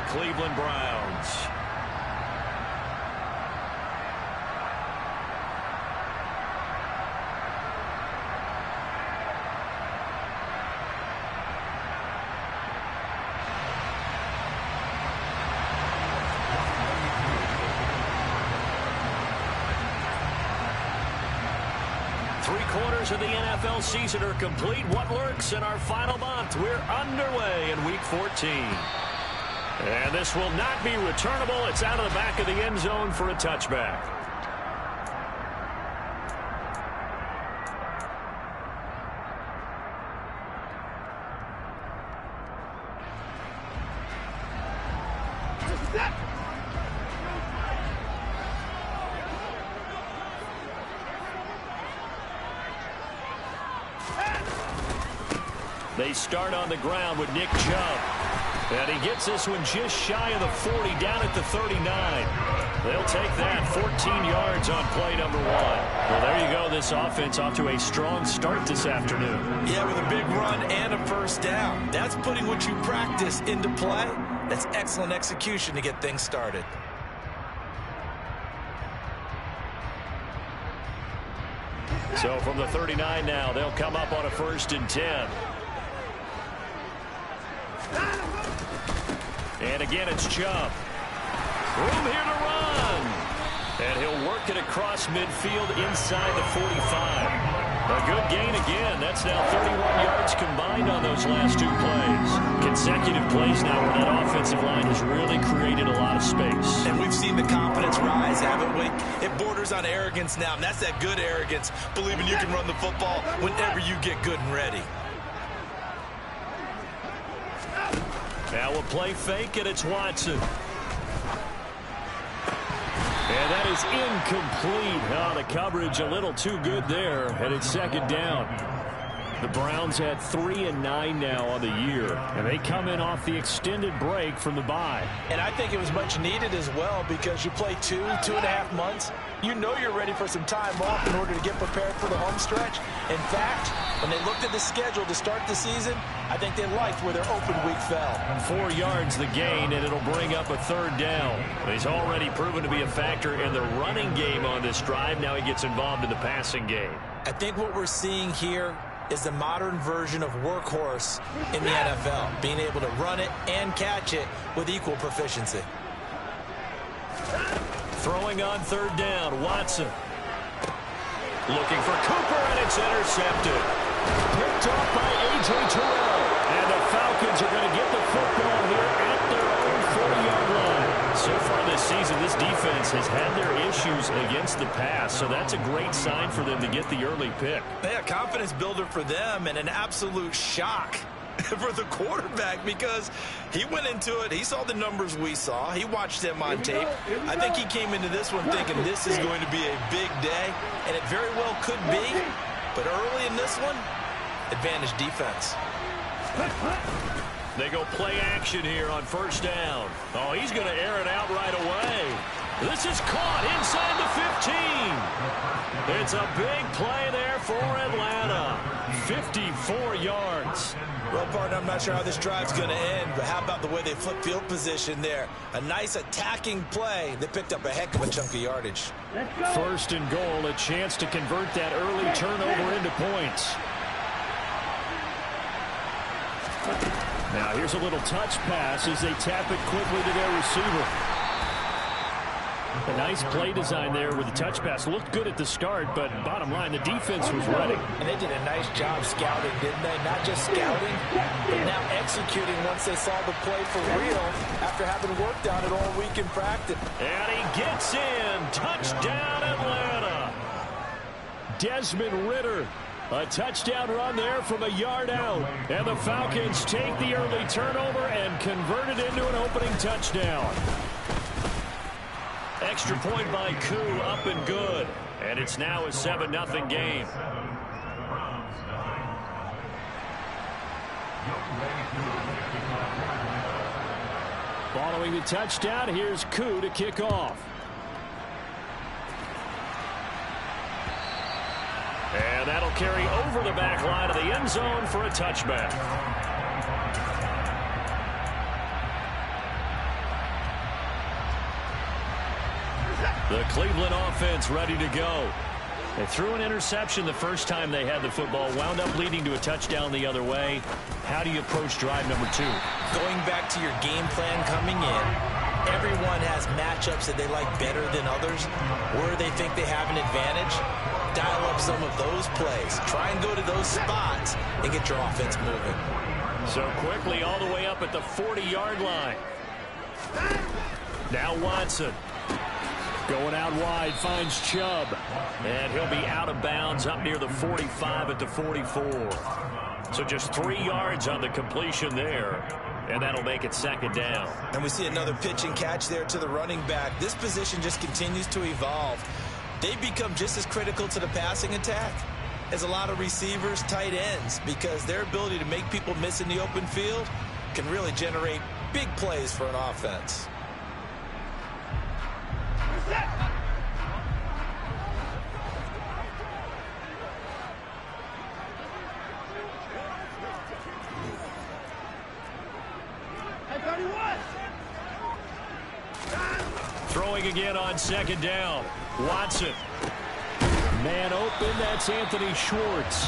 Cleveland Browns. Three-quarters of the NFL season are complete. What lurks in our final month? We're underway in Week 14. And this will not be returnable. It's out of the back of the end zone for a touchback. They start on the ground with Nick Chubb. And he gets this one just shy of the 40, down at the 39. They'll take that 14 yards on play number 1. Well, there you go. This offense off to a strong start this afternoon. Yeah, with a big run and a first down. That's putting what you practice into play. That's excellent execution to get things started. So from the 39 now, they'll come up on a 1st and 10. And again, it's Chubb. Room here to run. And he'll work it across midfield inside the 45. A good gain again. That's now 31 yards combined on those last 2 plays. Consecutive plays now where that offensive line has really created a lot of space. And we've seen the confidence rise, haven't we? It borders on arrogance now, and that's that good arrogance, believing you can run the football whenever you get good and ready. Now we'll play fake, and it's Watson. And that is incomplete. Oh, the coverage a little too good there, and it's 2nd down. The Browns had 3 and 9 now on the year, and they come in off the extended break from the bye. And I think it was much needed as well, because you play 2.5 months. You know you're ready for some time off in order to get prepared for the home stretch. In fact, when they looked at the schedule to start the season, I think they liked where their open week fell. 4 yards the gain, and it'll bring up a 3rd down. He's already proven to be a factor in the running game on this drive. Now he gets involved in the passing game. I think what we're seeing here is the modern version of workhorse in the NFL, being able to run it and catch it with equal proficiency. Throwing on 3rd down, Watson. Looking for Cooper, and it's intercepted. Picked off by A.J. Terrell. And the Falcons are going to get the football here at their own 40-yard line. So far this season, this defense has had their issues against the pass, so that's a great sign for them to get the early pick. Yeah, confidence builder for them, and an absolute shock for the quarterback, because he went into it, he saw the numbers we saw, he watched them on tape. I think he came into this one thinking this is going to be a big day, and it very well could be, but early in this one, advantage defense. They go play action here on 1st down. Oh, he's going to air it out right away. This is caught inside the 15. It's a big play there for Atlanta. 54 yards. Well, partner, I'm not sure how this drive's going to end, but how about the way they flip field position there? A nice attacking play. They picked up a heck of a chunk of yardage. 1st and goal, a chance to convert that early turnover into points. Now here's a little touch pass as they tap it quickly to their receiver. A nice play design there with the touch pass. Looked good at the start, but bottom line, the defense was ready. And they did a nice job scouting, didn't they? Not just scouting, but now executing once they saw the play for real after having worked on it all week in practice. And he gets in. Touchdown, Atlanta. Desmond Ridder. A touchdown run there from a yard out. And the Falcons take the early turnover and convert it into an opening touchdown. Extra point by Koo, up and good. And it's now a 7-0 game. Following the touchdown, here's Koo to kick off. And that'll carry over the back line of the end zone for a touchback. The Cleveland offense ready to go. They threw an interception the first time they had the football, wound up leading to a touchdown the other way. How do you approach drive number 2? Going back to your game plan coming in, everyone has matchups that they like better than others, where they think they have an advantage. Dial up some of those plays. Try and go to those spots and get your offense moving. So quickly all the way up at the 40-yard line. Now Watson. Going out wide, finds Chubb. And he'll be out of bounds up near the 45 at the 44. So just 3 yards on the completion there. And that'll make it second down. And we see another pitch and catch there to the running back. This position just continues to evolve. They become just as critical to the passing attack as a lot of receivers, tight ends, because their ability to make people miss in the open field can really generate big plays for an offense. Throwing again on second down. Watson. Man open, that's Anthony Schwartz.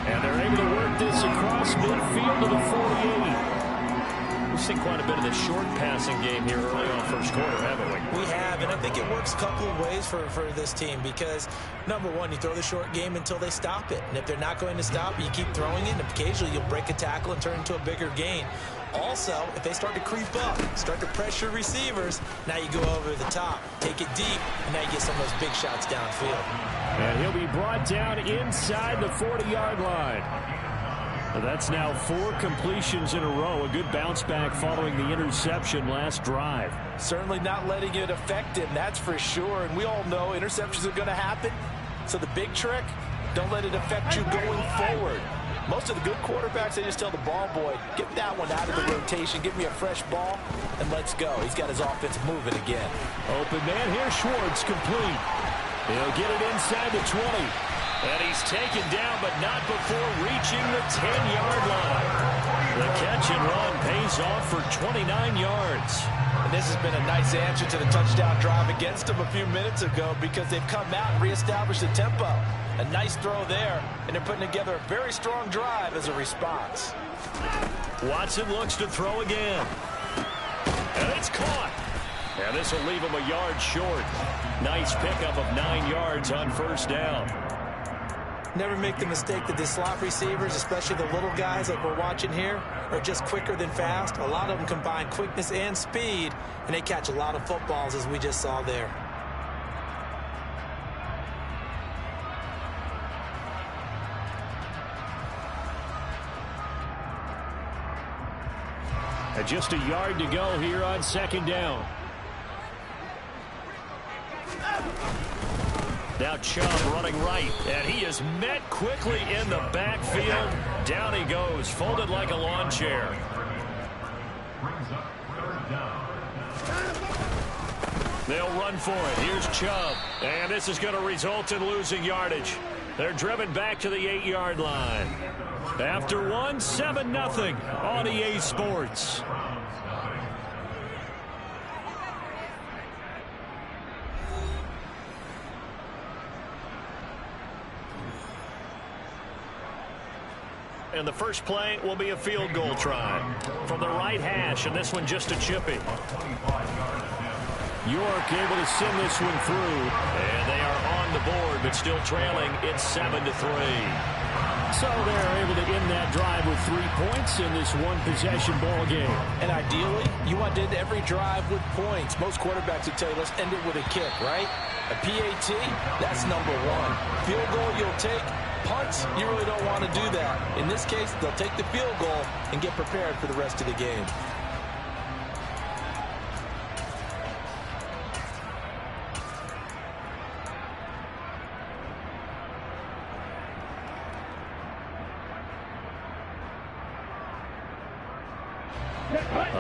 And they're able to work this across midfield to the 48. We've seen quite a bit of the short passing game here early on first quarter, haven't we? We have, and I think it works a couple of ways for this team because, number one, you throw the short game until they stop it. And if they're not going to stop, you keep throwing it, and occasionally you'll break a tackle and turn into a bigger gain. Also, if they start to creep up, start to pressure receivers, now you go over the top, take it deep, and now you get some of those big shots downfield. And he'll be brought down inside the 40-yard line. That's now 4 completions in a row. A good bounce back following the interception last drive. Certainly not letting it affect him, that's for sure. And we all know interceptions are going to happen. So the big trick, don't let it affect you going forward. Most of the good quarterbacks, they just tell the ball boy, get that one out of the rotation, give me a fresh ball, and let's go. He's got his offense moving again. Open man here, Schwartz, complete. He'll get it inside the 20. And he's taken down, but not before reaching the 10-yard line. The catch and run pays off for 29 yards. And this has been a nice answer to the touchdown drive against them a few minutes ago because they've come out and reestablished the tempo. A nice throw there, and they're putting together a very strong drive as a response. Watson looks to throw again. And it's caught. And this will leave him a yard short. Nice pickup of 9 yards on first down. Never make the mistake that the slot receivers, especially the little guys like we're watching here, are just quicker than fast. A lot of them combine quickness and speed, and they catch a lot of footballs as we just saw there. And just a yard to go here on second down. Now Chubb running right, and he is met quickly in the backfield. Down he goes, folded like a lawn chair. They'll run for it. Here's Chubb, and this is going to result in losing yardage. They're driven back to the 8-yard line. After one, 7-0 on EA Sports. And the first play will be a field goal try from the right hash, and this one just a chippy. York able to send this one through, and they are on the board, but still trailing. It's 7-3. So they're able to end that drive with 3 points in this one-possession ball game. And ideally, you want to end every drive with points. Most quarterbacks would tell you, let's end it with a kick, right? A PAT, that's number one. Field goal you'll take. Punts, you really don't want to do that. In this case, they'll take the field goal and get prepared for the rest of the game.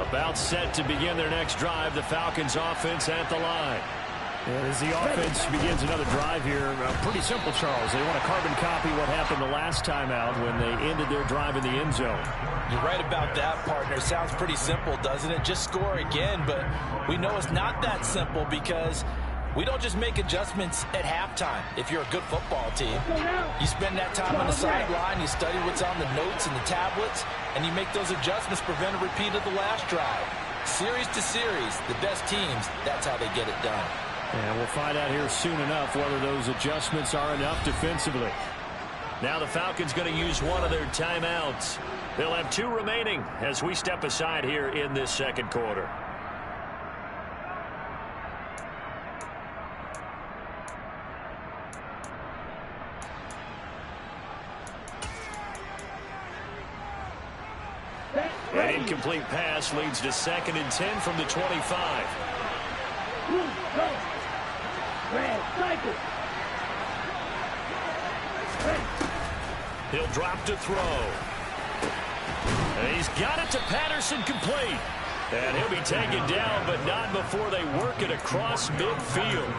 About set to begin their next drive, the Falcons offense at the line. And as the offense begins another drive here, pretty simple, Charles. They want to carbon copy what happened the last time out when they ended their drive in the end zone. You're right about that, partner. Sounds pretty simple, doesn't it? Just score again, but we know it's not that simple because We don't just make adjustments at halftime if you're a good football team. You spend that time on the sideline, you study what's on the notes and the tablets, and you make those adjustments to prevent a repeat of the last drive. Series to series, the best teams, that's how they get it done. And we'll find out here soon enough whether those adjustments are enough defensively. Now the Falcons going to use one of their timeouts. They'll have 2 remaining as we step aside here in this second quarter. An incomplete pass leads to 2nd and 10 from the 25. He'll drop to throw. And he's got it to Patterson, complete. And he'll be taken down, but not before they work it across midfield.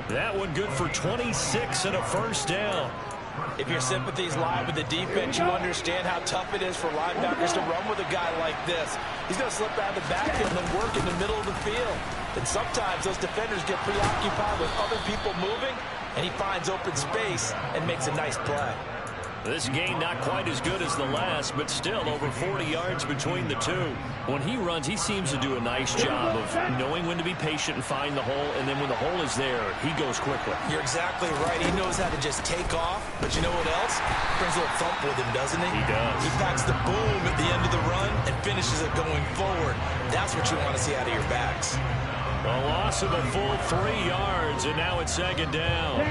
That one good for 26 and a first down. If your sympathies lie with the defense, you understand how tough it is for linebackers to run with a guy like this. He's going to slip out of the backfield and work in the middle of the field. And sometimes those defenders get preoccupied with other people moving, and he finds open space and makes a nice play. This game not quite as good as the last, but still over 40 yards between the two. When he runs, he seems to do a nice job of knowing when to be patient and find the hole, and then when the hole is there, he goes quickly. You're exactly right. He knows how to just take off, but you know what else? Brings a little thump with him, doesn't he? He does. He packs the boom at the end of the run and finishes it going forward. That's what you want to see out of your backs. A loss of a full 3 yards, and now it's 2nd down.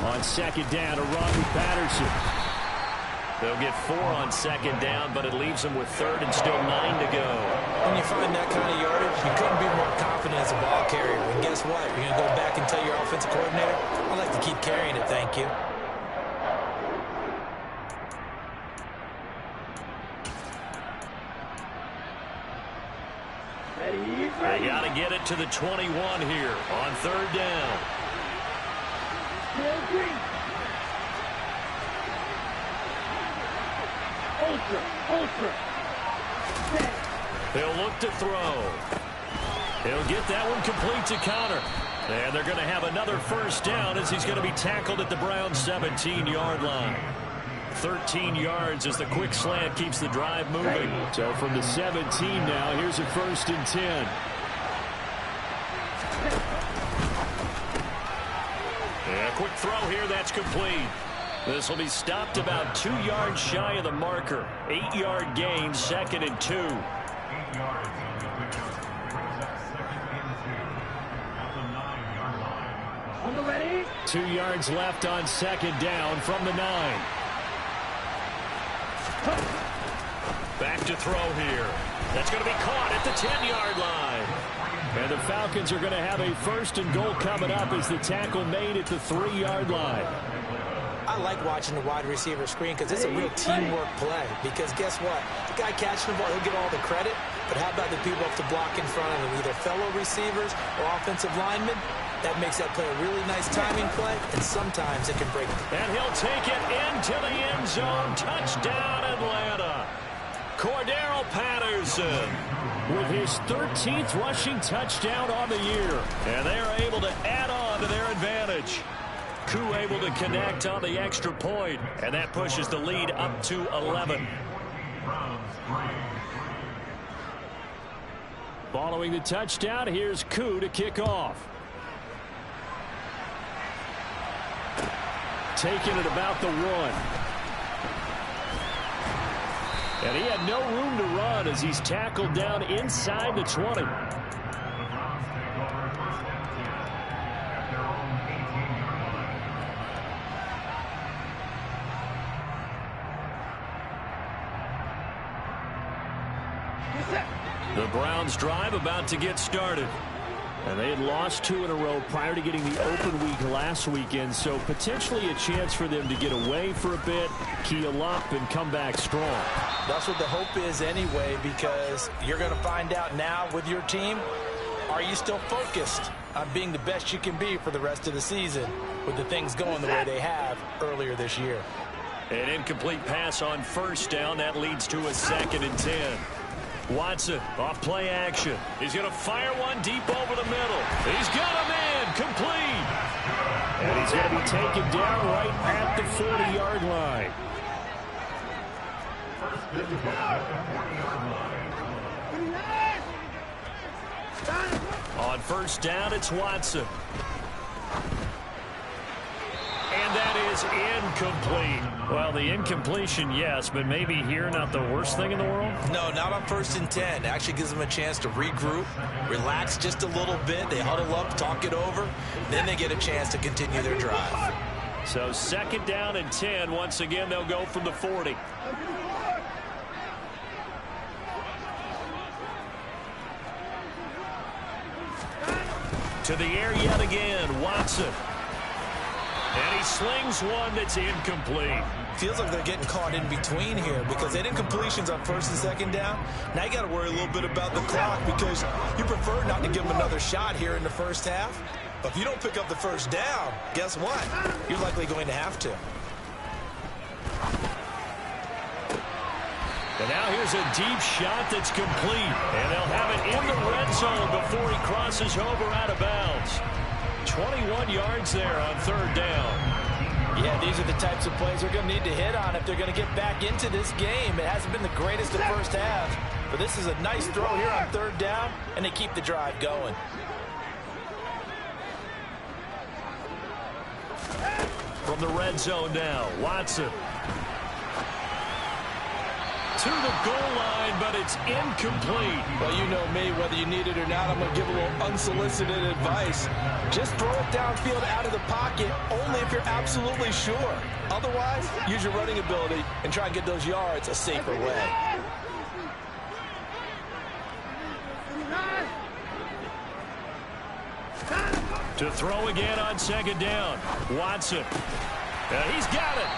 On 2nd down, a run with Patterson. They'll get 4 on 2nd down, but it leaves them with 3rd and still 9 to go. When you find that kind of yardage, you couldn't be more confident as a ball carrier. And guess what? You're going to go back and tell your offensive coordinator, I'd like to keep carrying it, thank you. They got to get it to the 21 here on 3rd down. They'll look to throw. He'll get that one complete to Connor. And they're going to have another first down as he's going to be tackled at the Browns' 17-yard line. 13 yards as the quick slant keeps the drive moving. So from the 17 now, here's a 1st and 10. Yeah, quick throw here, that's complete. This will be stopped about 2 yards shy of the marker. 8-yard gain, 2nd and 2. 8 yards on the pickup. Brings up 2nd and 2 at the 9-yard line. On the ready. 2 yards left on 2nd down from the 9. Back to throw here. That's going to be caught at the 10-yard line. And the Falcons are going to have a 1st and goal coming up as the tackle made at the 3-yard line. I like watching the wide receiver screen because it's a real teamwork play. Because guess what? The guy catching the ball, he'll get all the credit. But how about the people up to block in front of him, either fellow receivers or offensive linemen? That makes that play a really nice timing play, and sometimes it can break. And he'll take it into the end zone. Touchdown, Atlanta. Cordero Patterson with his 13th rushing touchdown on the year. And they are able to add on to their advantage. Koo able to connect on the extra point, and that pushes the lead up to 11. Following the touchdown, here's Koo to kick off. Taking it about the 1. And he had no room to run as he's tackled down inside the 20. The Browns drive about to get started. And they had lost 2 in a row prior to getting the open week last weekend, so potentially a chance for them to get away for a bit, keel up, and come back strong. That's what the hope is anyway, because you're going to find out now with your team, Are you still focused on being the best you can be for the rest of the season with the things going the way they have earlier this year? An incomplete pass on first down. That leads to a 2nd and 10. Watson off play action. He's going to fire one deep over the middle. He's got a man complete. And he's going to be taken down right at the 40-yard line. On first down, it's Watson. And that is incomplete. Well, the incompletion, yes, but maybe here not the worst thing in the world? No, not on 1st and 10. It actually gives them a chance to regroup, relax just a little bit. They huddle up, talk it over. Then they get a chance to continue their drive. So 2nd down and 10. Once again, they'll go from the 40. To the air yet again, Watson. And he slings one that's incomplete. Feels like they're getting caught in between here because they did incompletions on 1st and 2nd down. Now you got to worry a little bit about the clock because you prefer not to give them another shot here in the first half. But if you don't pick up the first down, guess what? You're likely going to have to. And now here's a deep shot that's complete. And they'll have it in the red zone before he crosses over out of bounds. 21 yards there on 3rd down. Yeah, these are the types of plays they're going to need to hit on if they're going to get back into this game. It hasn't been the greatest of first half, but this is a nice throw here on 3rd down, and they keep the drive going. From the red zone now, Watson. To the goal line, but it's incomplete. Well, you know me, whether you need it or not, I'm going to give a little unsolicited advice. Just throw it downfield out of the pocket, only if you're absolutely sure. Otherwise, use your running ability and try and get those yards a safer way. To throw again on 2nd down, Watson. He's got it.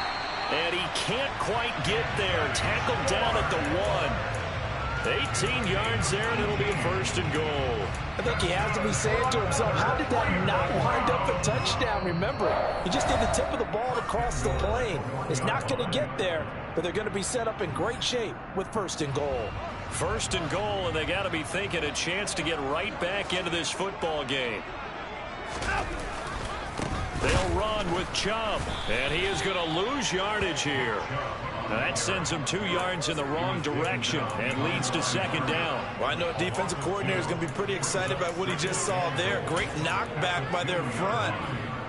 And he can't quite get there. Tackled down at the 1. 18 yards there, and it'll be a 1st and goal. I think he has to be saying to himself, how did that not wind up a touchdown? Remember, he just did the tip of the ball to cross the plane. It's not going to get there, but they're going to be set up in great shape with 1st and goal. 1st and goal, and they got to be thinking a chance to get right back into this football game. They'll run with Chubb, and he is going to lose yardage here. That sends him 2 yards in the wrong direction and leads to 2nd down. Well, I know a defensive coordinator is going to be pretty excited about what he just saw there. Great knockback by their front.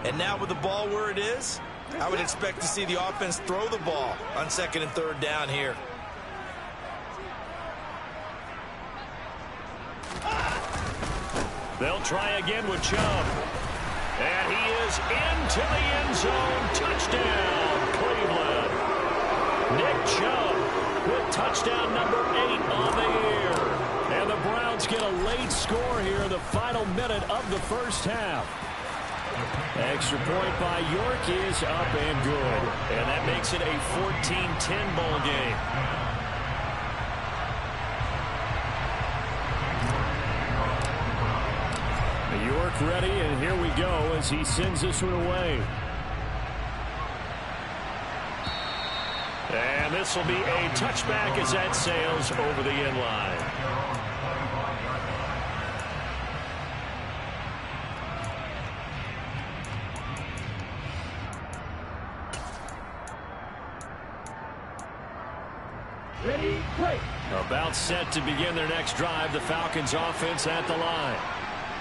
And now with the ball where it is, I would expect to see the offense throw the ball on 2nd and 3rd down here. They'll try again with Chubb. And he is into the end zone. Touchdown, Cleveland. Nick Chubb with touchdown number 8 on the year. And the Browns get a late score here in the final minute of the first half. Extra point by York is up and good. And that makes it a 14-10 ball game. York ready, and here we go as he sends this one away. And this will be a touchback as that sails over the end line. Ready, play. About set to begin their next drive, the Falcons offense at the line.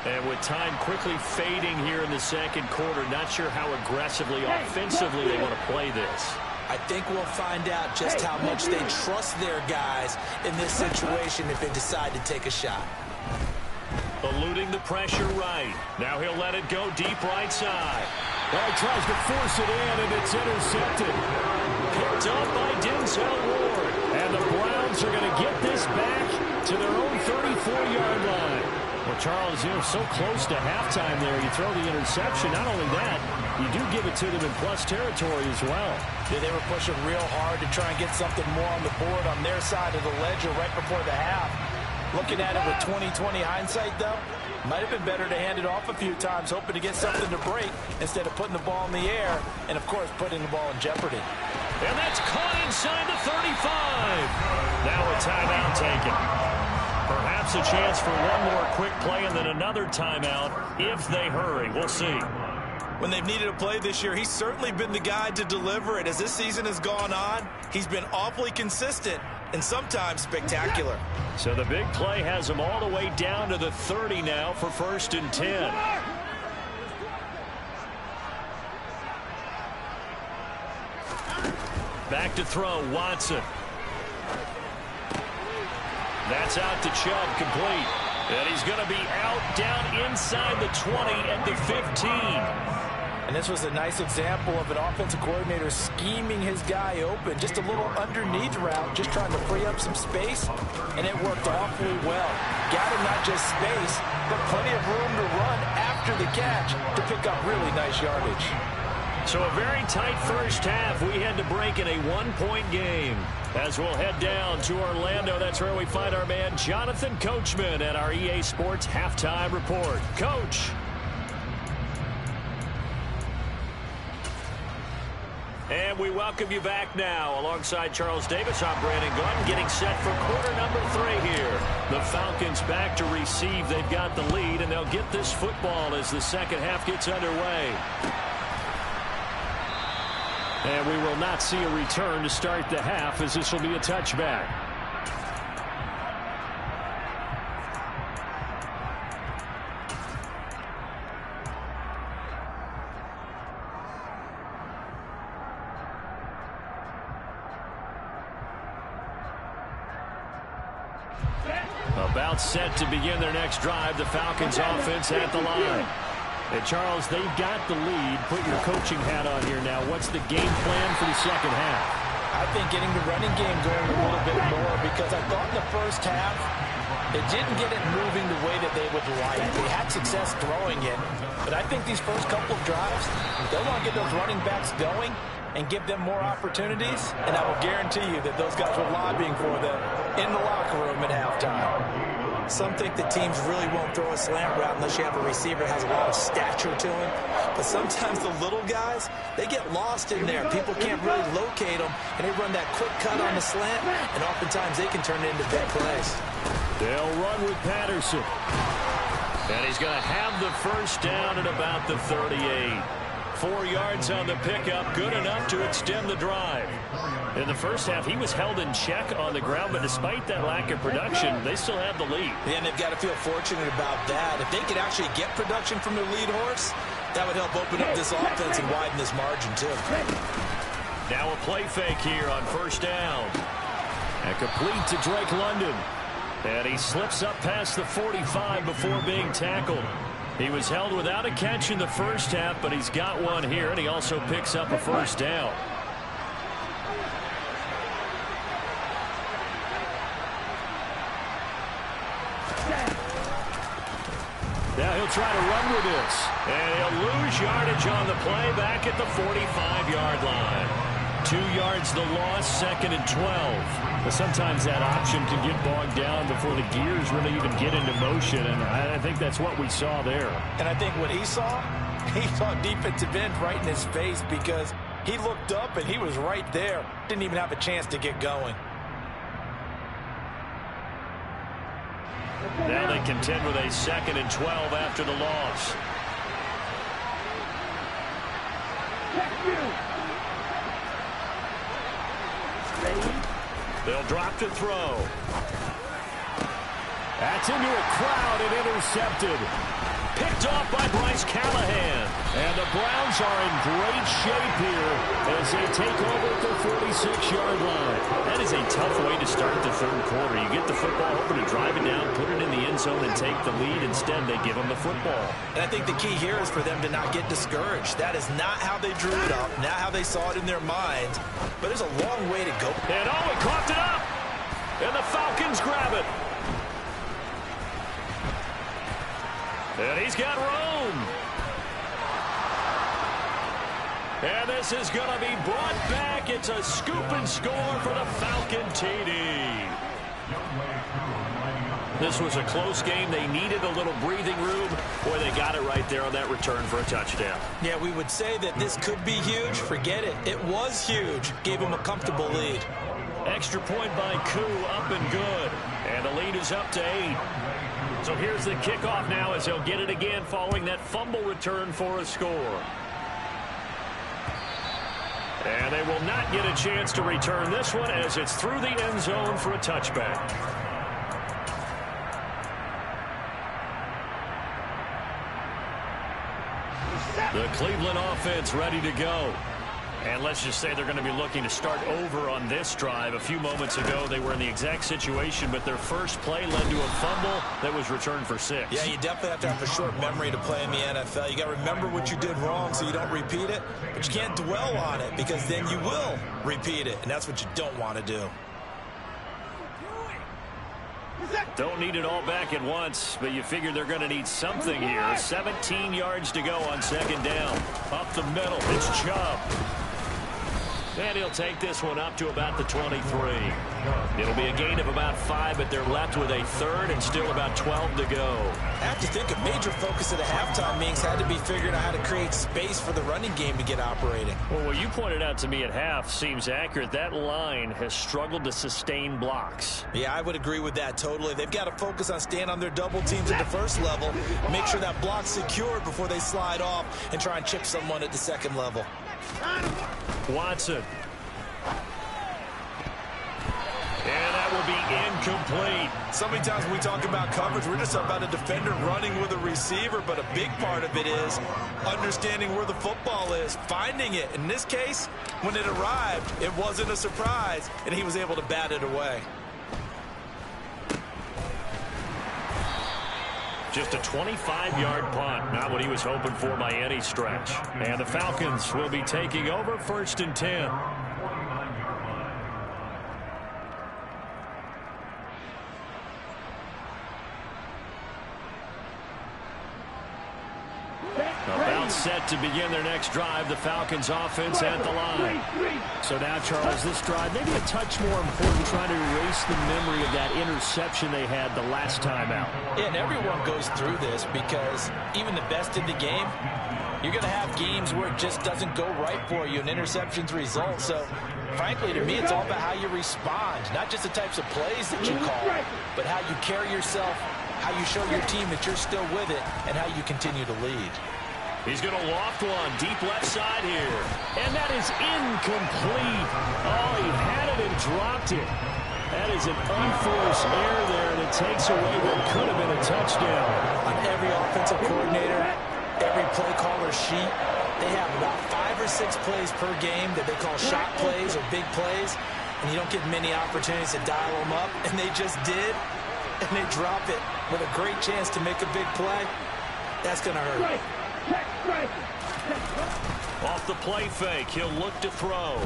And with time quickly fading here in the 2nd quarter, not sure how aggressively, offensively they want to play this. I think we'll find out just how much they trust their guys in this situation if they decide to take a shot. Eluding the pressure right. Now he'll let it go deep right side. Well, he tries to force it in, and it's intercepted. Picked up by Denzel Ward. And the Browns are going to get this back to their own 34-yard line. Well, Charles, you're so close to halftime there. You throw the interception. Not only that, you do give it to them in plus territory as well. Yeah, they were pushing real hard to try and get something more on the board on their side of the ledger right before the half. Looking at it with 20/20 hindsight, though, might have been better to hand it off a few times, hoping to get something to break instead of putting the ball in the air and, of course, putting the ball in jeopardy. And that's caught inside the 35. Now a timeout taken. Perhaps a chance for one more quick play and then another timeout if they hurry. We'll see. When they've needed a play this year, he's certainly been the guy to deliver it. As this season has gone on, he's been awfully consistent and sometimes spectacular. So the big play has him all the way down to the 30 now for 1st and 10. Back to throw, Watson. That's out to Chubb, complete. And he's going to be out down inside the 20 at the 15. And this was a nice example of an offensive coordinator scheming his guy open. Just a little underneath route, just trying to free up some space, and it worked awfully well. Got him not just space, but plenty of room to run after the catch to pick up really nice yardage. So a very tight first half. We had to break in a one-point game. As we'll head down to Orlando, that's where we find our man Jonathan Coachman at our EA Sports Halftime Report. Coach. And we welcome you back now. Alongside Charles Davis, I'm Brandon Gordon, getting set for quarter number 3 here. The Falcons back to receive. They've got the lead, and they'll get this football as the second half gets underway. And we will not see a return to start the half, as this will be a touchback. About set to begin their next drive. The Falcons offense at the line. And Charles, they've got the lead. Put your coaching hat on here now. What's the game plan for the second half? I think getting the running game going a little bit more, because I thought in the first half they didn't get it moving the way that they would like. They had success throwing it, but I think these first couple of drives, they want to get those running backs going and give them more opportunities, and I will guarantee you that those guys were lobbying for them in the locker room at halftime. Some think that teams really won't throw a slant route unless you have a receiver that has a lot of stature to him. But sometimes the little guys, they get lost in there. People can't really locate them, and they run that quick cut on the slant, and oftentimes they can turn it into big plays. They'll run with Patterson. And he's going to have the first down at about the 38. 4 yards on the pickup, good enough to extend the drive. In the first half, he was held in check on the ground, but despite that lack of production, they still have the lead. Yeah, and they've got to feel fortunate about that. If they could actually get production from their lead horse, that would help open up this offense and widen this margin, too. Now a play fake here on first down. And complete to Drake London. And he slips up past the 45 before being tackled. He was held without a catch in the first half, but he's got one here, and he also picks up a first down. Now he'll try to run with this, and he'll lose yardage on the play back at the 45-yard line. 2 yards the loss, 2nd and 12. But sometimes that option can get bogged down before the gears really even get into motion, and I think that's what we saw there. And I think what he saw defensive end right in his face, because he looked up and he was right there. Didn't even have a chance to get going. Now they contend with a 2nd and 12 after the loss. They'll drop to throw. That's into a crowd and intercepted. Picked off by Bryce Callahan. And the Browns are in great shape here as they take over at the 46-yard line. That is a tough way to start the third quarter. You get the football over to drive it down, put it in the end zone, and take the lead. Instead, they give them the football. And I think the key here is for them to not get discouraged. That is not how they drew it up, not how they saw it in their mind. But there's a long way to go. And oh, he coughed it up. And the Falcons grab it. And he's got room. And this is going to be brought back. It's a scoop and score for the Falcon TD. This was a close game. They needed a little breathing room. Boy, they got it right there on that return for a touchdown. Yeah, we would say that this could be huge. Forget it. It was huge. Gave him a comfortable lead. Extra point by Koo, up and good. And the lead is up to 8. So here's the kickoff now as he'll get it again following that fumble return for a score. And they will not get a chance to return this one as it's through the end zone for a touchback. The Cleveland offense ready to go. And let's just say they're going to be looking to start over on this drive. A few moments ago, they were in the exact situation, but their first play led to a fumble that was returned for 6. Yeah, you definitely have to have a short memory to play in the NFL. You got to remember what you did wrong so you don't repeat it, but you can't dwell on it because then you will repeat it, and that's what you don't want to do. Don't need it all back at once, but you figure they're going to need something here. 17 yards to go on second down. Up the middle, it's Chubb. And he'll take this one up to about the 23. It'll be a gain of about 5, but they're left with a third and still about 12 to go. I have to think a major focus of the halftime meetings had to be figuring out how to create space for the running game to get operating. Well, what you pointed out to me at half seems accurate. That line has struggled to sustain blocks. Yeah, I would agree with that totally. They've got to focus on staying on their double teams at the first level, make sure that block's secured before they slide off and try and chip someone at the second level. Watson. And that will be incomplete. So many times when we talk about coverage, we're just about a defender running with a receiver, but a big part of it is understanding where the football is, finding it. In this case, when it arrived, it wasn't a surprise, and he was able to bat it away. Just a 25-yard punt, not what he was hoping for by any stretch. And the Falcons will be taking over 1st and 10. About set to begin their next drive, the Falcons offense at the line. So now, Charles, this drive maybe a touch more important, trying to erase the memory of that interception they had the last time out. Yeah, and everyone goes through this because even the best in the game, you're going to have games where it just doesn't go right for you and interceptions result. So, frankly, to me, it's all about how you respond, not just the types of plays that you call, but how you carry yourself, how you show your team that you're still with it, and how you continue to lead. He's going to loft one deep left side here. And that is incomplete. Oh, he had it and dropped it. That is an unforced error there, and it takes away what could have been a touchdown. On every offensive coordinator, every play caller sheet, they have about 5 or 6 plays per game that they call shot plays or big plays, and you don't get many opportunities to dial them up, and they just did, and they drop it with a great chance to make a big play. That's going to hurt. Off the play fake, he'll look to throw.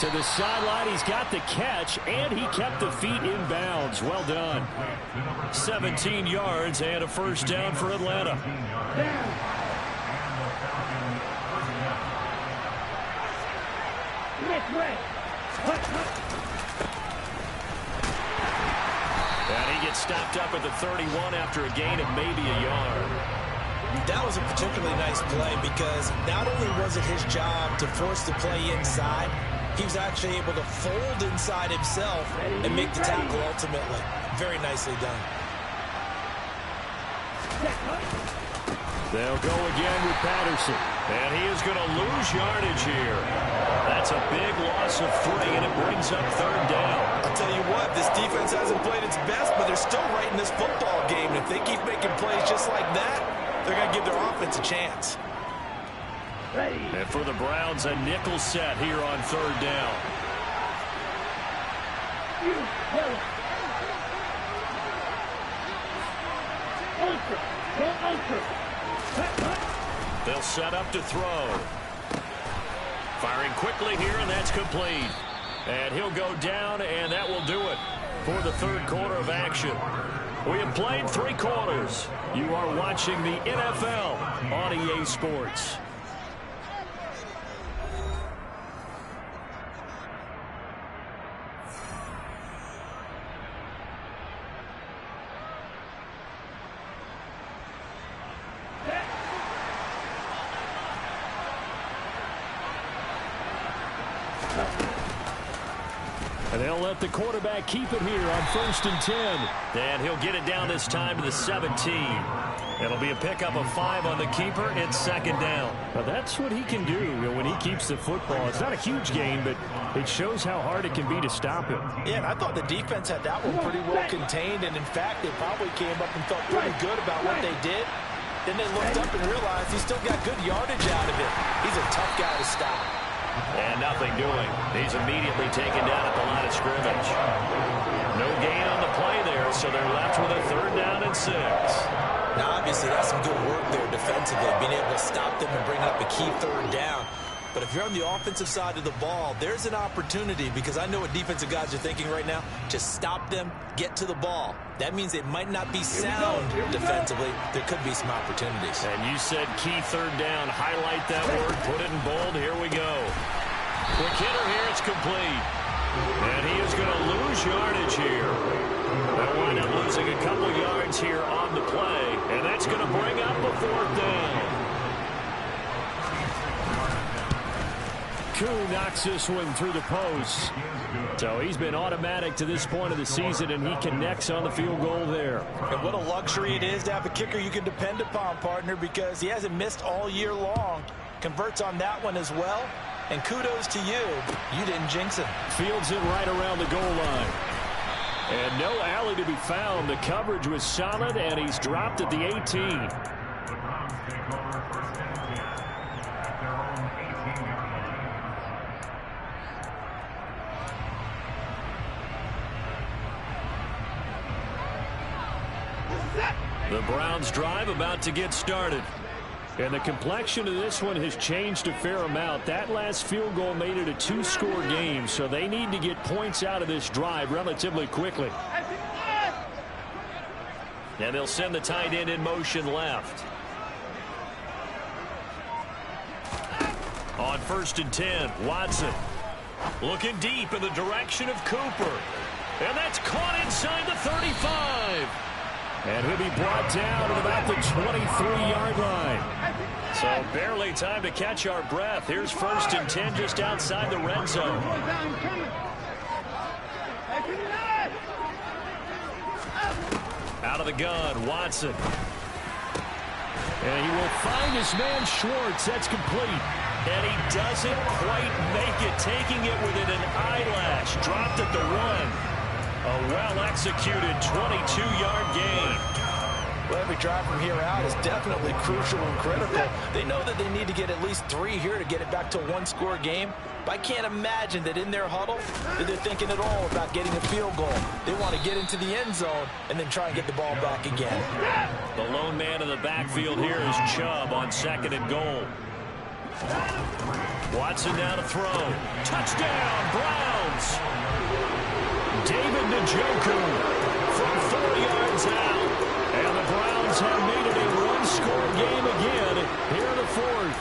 To the sideline, he's got the catch, and he kept the feet in bounds. Well done. 17 yards and a first down for Atlanta. And he gets stopped up at the 31 after a gain of maybe a yard. That was a particularly nice play because not only was it his job to force the play inside, he was actually able to fold inside himself and make the tackle ultimately. Very nicely done. They'll go again with Patterson. And he is going to lose yardage here. That's a big loss of 3, and it brings up third down. I'll tell you what, this defense hasn't played its best, but they're still right in this football game. And if they keep making plays just like that, they're going to give their offense a chance. And for the Browns, a nickel set here on third down. They'll set up to throw. Firing quickly here, and that's complete. And he'll go down, and that will do it for the third quarter of action. We have played 3 quarters. You are watching the NFL on EA Sports. They'll let the quarterback keep it here on 1st and 10. And he'll get it down this time to the 17. It'll be a pickup of 5 on the keeper. It's 2nd down. Well, that's what he can do when he keeps the football. It's not a huge gain, but it shows how hard it can be to stop him. Yeah, and I thought the defense had that one pretty well contained, and in fact, they probably came up and felt pretty good about what they did. Then they looked up and realized he still got good yardage out of it. He's a tough guy to stop. And nothing doing. He's immediately taken down at the line of scrimmage. No gain on the play there, so they're left with a 3rd down and 6. Now, obviously, that's some good work there defensively, being able to stop them and bring up a key 3rd down. But if you're on the offensive side of the ball, there's an opportunity, because I know what defensive guys are thinking right now. Just stop them, get to the ball. That means it might not be sound defensively. There could be some opportunities. And you said key 3rd down. Highlight that word. Put it in bold. Here we go. Quick hitter here. It's complete. And he is going to lose yardage here. They'll wind up losing a couple yards here on the play. And that's going to bring up a 4th down. Koo knocks this one through the post. So he's been automatic to this point of the season, and he connects on the field goal there. And what a luxury it is to have a kicker you can depend upon, partner, because he hasn't missed all year long. Converts on that one as well. And kudos to you. You didn't jinx him. Fields it right around the goal line. And no alley to be found. The coverage was solid, and he's dropped at the 18. The Browns take over 1st and 10 at their own 18-yard line. The Browns drive about to get started. And the complexion of this one has changed a fair amount. That last field goal made it a 2-score game, so they need to get points out of this drive relatively quickly. And they'll send the tight end in motion left. On 1st and 10, Watson looking deep in the direction of Cooper. And that's caught inside the 35. And he'll be brought down at about the 23-yard line. So barely time to catch our breath. Here's 1st and 10 just outside the red zone. Out of the gun, Watson. And he will find his man Schwartz. That's complete. And he doesn't quite make it, taking it within an eyelash. Dropped at the 1. A well-executed 22-yard gain. Well, every drive from here out is definitely crucial and critical. They know that they need to get at least 3 here to get it back to a 1-score game. But I can't imagine that in their huddle that they're thinking at all about getting a field goal. They want to get into the end zone and then try and get the ball back again. The lone man in the backfield here is Chubb on 2nd and goal. Watson down to throw. Touchdown, Browns! David Njoku from 4 yards out. And the Browns have made it a 1-score game again here in the 4th.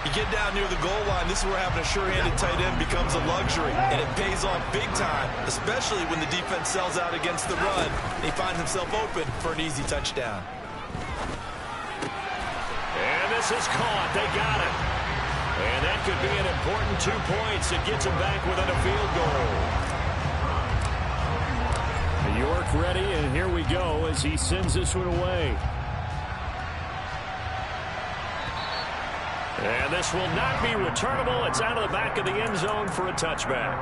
You get down near the goal line, this is where having a sure-handed tight end becomes a luxury. And it pays off big time, especially when the defense sells out against the run. And he finds himself open for an easy touchdown. And this is caught. They got it. And that could be an important 2 points. It gets him back within a field goal. York ready, and here we go as he sends this one away. And this will not be returnable. It's out of the back of the end zone for a touchback.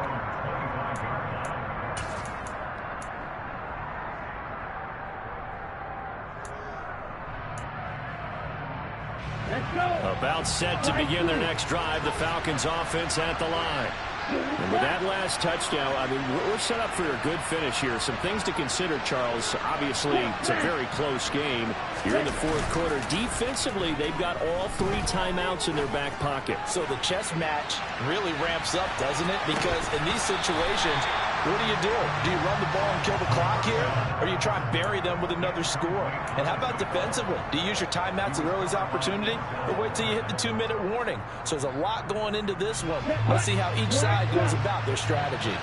About set to begin their next drive. The Falcons offense at the line. And with that last touchdown, I mean, we're set up for a good finish here. Some things to consider, Charles. Obviously, it's a very close game. You're in the 4th quarter. Defensively, they've got all 3 timeouts in their back pocket. So the chess match really ramps up, doesn't it? Because in these situations, what do? Do you run the ball and kill the clock here? Or do you try and bury them with another score? And how about defensively? Do you use your timeouts at early's opportunity? Or wait till you hit the 2-minute warning? So there's a lot going into this one. Let's see how each side goes about their strategy.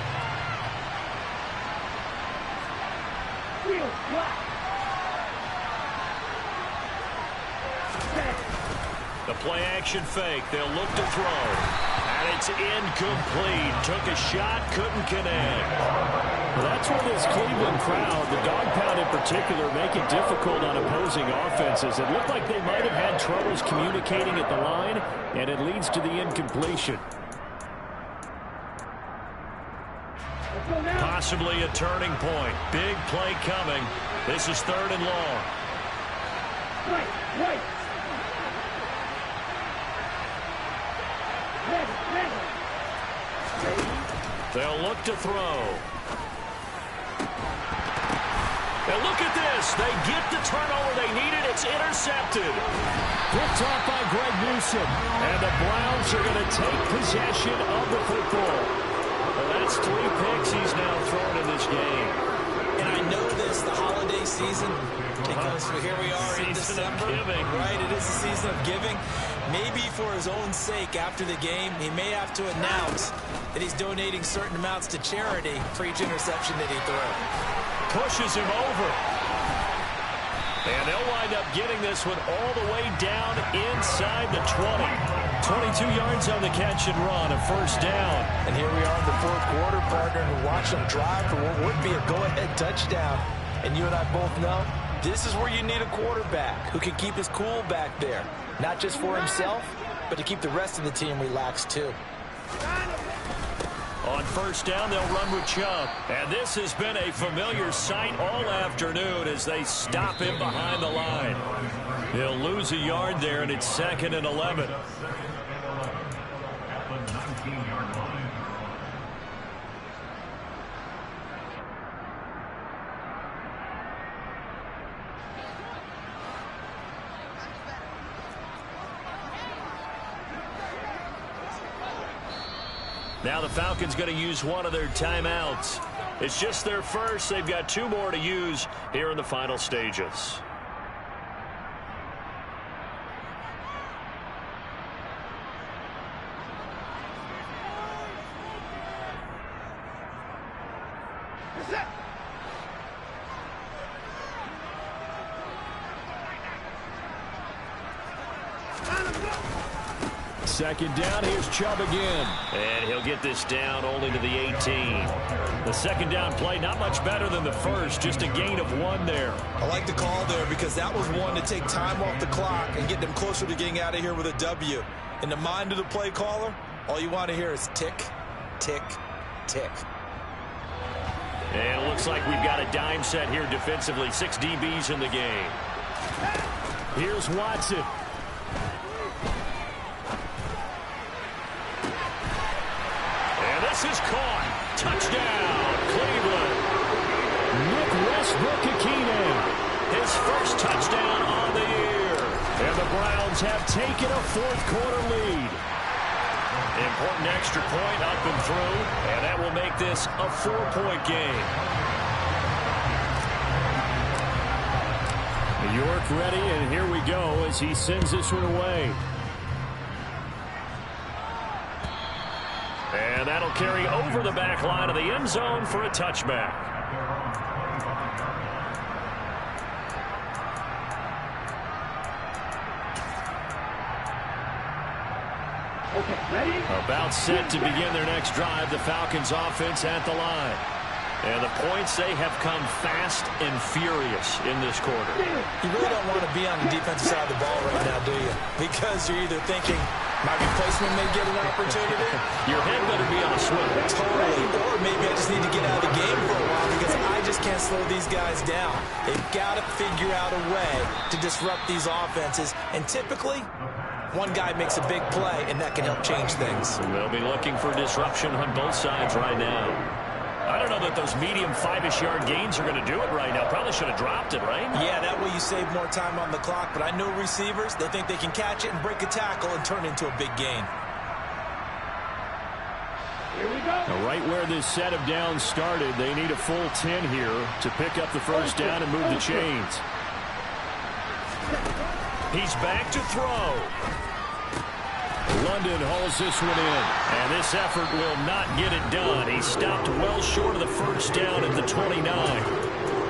The play action fake. They'll look to throw. And it's incomplete. Took a shot, couldn't connect. Well, that's where this Cleveland crowd, the dog pound in particular, make it difficult on opposing offenses. It looked like they might have had troubles communicating at the line, and it leads to the incompletion. Possibly a turning point. Big play coming. This is 3rd and long. They'll look to throw. And look at this. They get the turnover they needed. It's intercepted. Picked off by Greg Newsome. And the Browns are going to take possession of the football. Well, that's 3 picks he's now thrown in this game. And I know this, the holiday season, because here we are in December. Right, it is the season of giving. Maybe for his own sake, after the game, he may have to announce that he's donating certain amounts to charity for each interception that he throws. Pushes him over. And they'll wind up getting this one all the way down inside the 20. 22 yards on the catch and run, a 1st down. And here we are in the 4th quarter, partner, and watch him drive for what would be a go-ahead touchdown. And you and I both know this is where you need a quarterback who can keep his cool back there. Not just for himself, but to keep the rest of the team relaxed too. On 1st down, they'll run with Chubb. And this has been a familiar sight all afternoon as they stop him behind the line. He'll lose a yard there, and it's 2nd and 11. Now the Falcons going to use one of their timeouts. It's just their first. They've got 2 more to use here in the final stages. Second down, here's Chubb again. And he'll get this down only to the 18. The 2nd down play, not much better than the first, just a gain of 1 there. I like the call there because that was one to take time off the clock and get them closer to getting out of here with a W. In the mind of the play caller, all you want to hear is tick, tick, tick. And it looks like we've got a dime set here defensively. 6 DBs in the game. Here's Watson. This is caught. Touchdown, Cleveland. Nick Westbrook-Ikhine. His first touchdown on the year. And the Browns have taken a 4th quarter lead. Important extra point up and through, and that will make this a 4-point game. York ready, and here we go as he sends this one away. And that'll carry over the back line of the end zone for a touchback. Okay, ready? About set to begin their next drive, the Falcons offense at the line. And the points, they have come fast and furious in this quarter. You really don't want to be on the defensive side of the ball right now, do you? Because you're either thinking, my replacement may get an opportunity. Your head better be on a swivel. Totally. Or maybe I just need to get out of the game for a while because I just can't slow these guys down. They've got to figure out a way to disrupt these offenses. And typically, one guy makes a big play, and that can help change things. And they'll be looking for disruption on both sides right now. I don't know that those medium 5-ish yard gains are going to do it right now. Probably should have dropped it, right? Yeah, that way you save more time on the clock. But I know receivers, they think they can catch it and break a tackle and turn it into a big gain. Here we go. Now, right where this set of downs started, they need a full 10 here to pick up the 1st down and move the chains. He's back to throw. London hauls this one in. And this effort will not get it done. He stopped well short of the 1st down at the 29.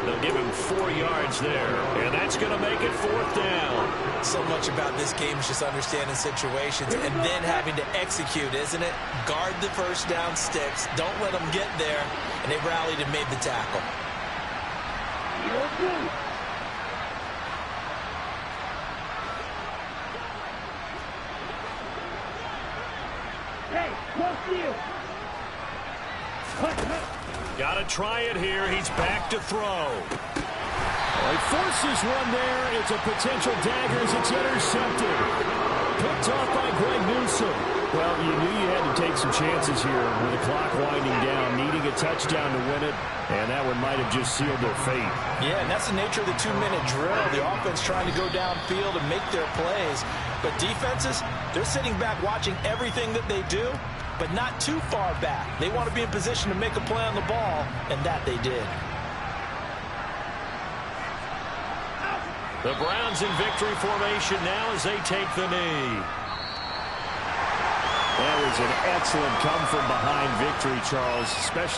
They'll give gave him 4 yards there. And that's going to make it 4th down. So much about this game is just understanding situations and then having to execute, isn't it? Guard the first down sticks. Don't let them get there. And they rallied and made the tackle. Hey, close to you. Got to try it here. He's back to throw. He forces one there. It's a potential dagger as it's intercepted. Picked off by Greg Newsome. Well, you knew you had to take some chances here with the clock winding down, needing a touchdown to win it, and that one might have just sealed their fate. Yeah, and that's the nature of the 2-minute drill. The offense trying to go downfield and make their plays. But defenses, they're sitting back watching everything that they do, but not too far back. They want to be in position to make a play on the ball, and that they did. The Browns in victory formation now as they take the knee. That was an excellent come-from-behind victory, Charles, especially